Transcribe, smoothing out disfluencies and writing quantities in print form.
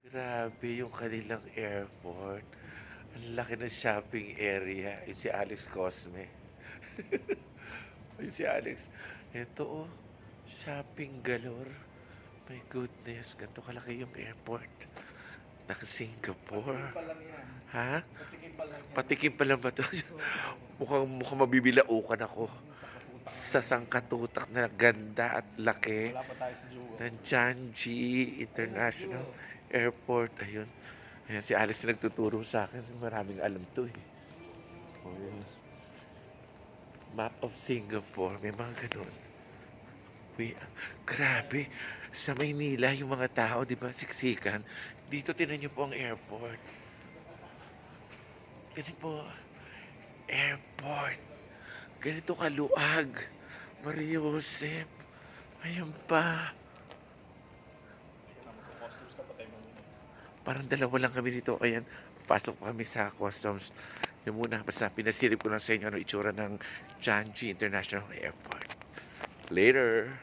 Grabe yung kanilang airport. Ang laki ng shopping area. Yung si Alex Cosme. Yung si Alex. Ito oh, shopping galore. My goodness, ganito kalaki yung airport. Naka-Singapore. Patikim pa lang yan. Ha? Patikim pa lang yan. Patikim pa lang ba to? mukhang mabibilaukan ako. Sa sangkatutak na ganda at laki Wala pa tayo sa Jewel. ng Changi International Airport. Ayun. Ayan, si Alex na nagtuturo sa akin. Maraming alam to eh. Oh, yun. Map of Singapore. May mga ganun. Uy, grabe. Sa Maynila, yung mga tao, di ba, siksikan. Dito, tinan nyo po ang airport. Tinan po. Airport. Ganito kaluag. Maria Josep. Ayan pa. Parang dalawa lang kami dito. Ayan, pasok pa kami sa customs. Yung muna, basta pinasilip ko lang sa inyo ano itsura ng Changi International Airport. Later!